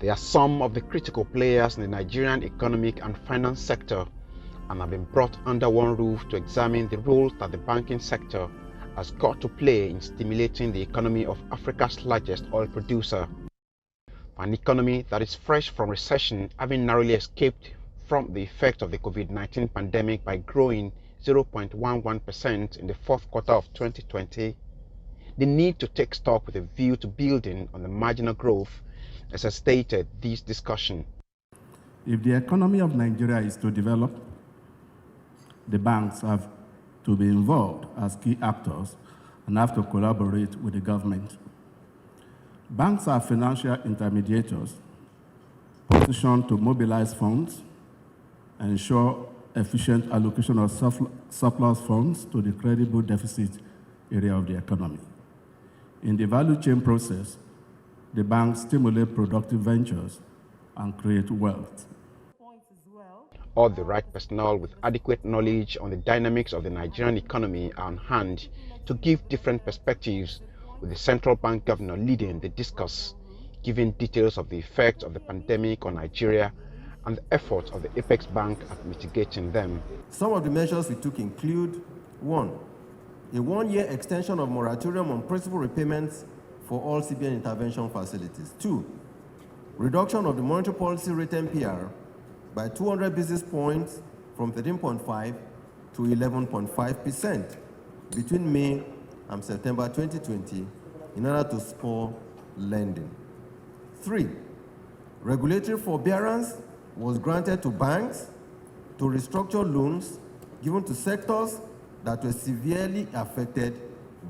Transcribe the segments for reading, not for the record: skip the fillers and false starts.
They are some of the critical players in the Nigerian economic and finance sector and have been brought under one roof to examine the role that the banking sector has got to play in stimulating the economy of Africa's largest oil producer. An economy that is fresh from recession, having narrowly escaped from the effect of the COVID-19 pandemic by growing 0.11% in the fourth quarter of 2020, the need to take stock with a view to building on the marginal growth necessitated this discussion. If the economy of Nigeria is to develop, the banks have to be involved as key actors and have to collaborate with the government. Banks are financial intermediators positioned to mobilize funds and ensure efficient allocation of surplus funds to the credible deficit area of the economy. In the value chain process, the banks stimulate productive ventures and create wealth. All the right personnel with adequate knowledge on the dynamics of the Nigerian economy are on hand to give different perspectives, with the central bank governor leading the discourse, giving details of the effects of the pandemic on Nigeria and the efforts of the Apex Bank at mitigating them. Some of the measures we took include: 1. A one-year extension of moratorium on principal repayments for all CBN intervention facilities. 2. Reduction of the monetary policy rate MPR by 200 basis points from 13.5 to 11.5% between May and September 2020 in order to spur lending. 3. Regulatory forbearance was granted to banks to restructure loans given to sectors that were severely affected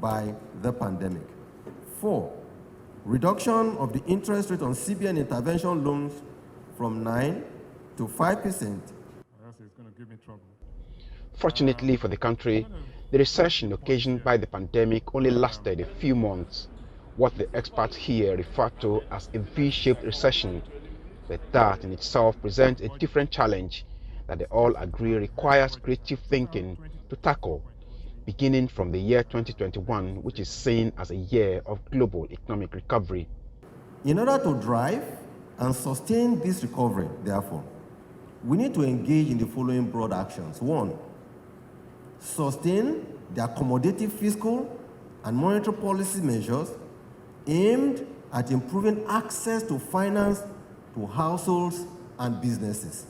by the pandemic. 4. Reduction of the interest rate on CBN intervention loans from 9 to 5%. Fortunately for the country, the recession occasioned by the pandemic only lasted a few months, what the experts here refer to as a V-shaped recession, but that in itself presents a different challenge that they all agree requires creative thinking to tackle, beginning from the year 2021, which is seen as a year of global economic recovery. In order to drive and sustain this recovery, therefore, we need to engage in the following broad actions. 1. Sustain the accommodative fiscal and monetary policy measures aimed at improving access to finance to households and businesses.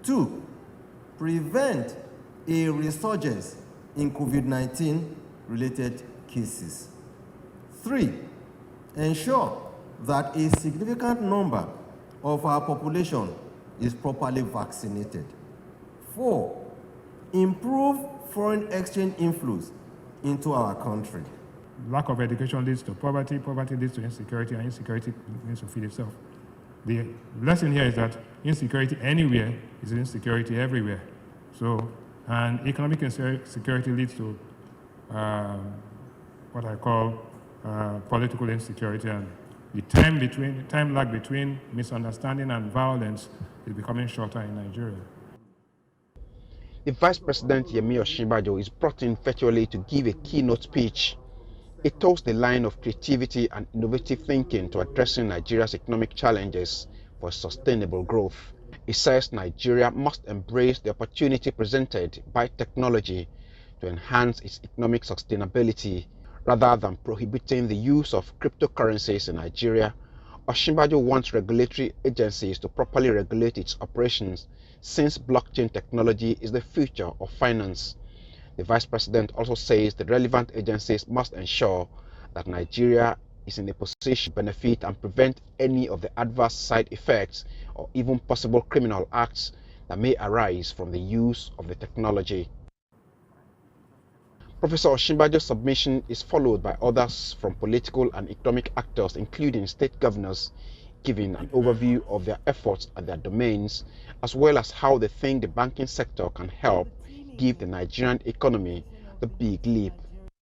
2. Prevent a resurgence in COVID-19 related cases. 3. Ensure that a significant number of our population is properly vaccinated. 4. Improve foreign exchange inflows into our country. Lack of education leads to poverty, poverty leads to insecurity, and insecurity needs to feed itself. The lesson here is that insecurity anywhere is insecurity everywhere. So, and economic insecurity leads to what I call political insecurity, and the time lag between misunderstanding and violence is becoming shorter in Nigeria. The Vice President Yemi Osinbajo is brought in virtually to give a keynote speech. It toes the line of creativity and innovative thinking to addressing Nigeria's economic challenges for sustainable growth. He says Nigeria must embrace the opportunity presented by technology to enhance its economic sustainability. Rather than prohibiting the use of cryptocurrencies in Nigeria, Osinbajo wants regulatory agencies to properly regulate its operations, since blockchain technology is the future of finance. The Vice President also says the relevant agencies must ensure that Nigeria is in a position to benefit and prevent any of the adverse side effects or even possible criminal acts that may arise from the use of the technology. Professor Osinbajo's submission is followed by others from political and economic actors, including state governors, giving an overview of their efforts and their domains, as well as how they think the banking sector can help give the Nigerian economy the big leap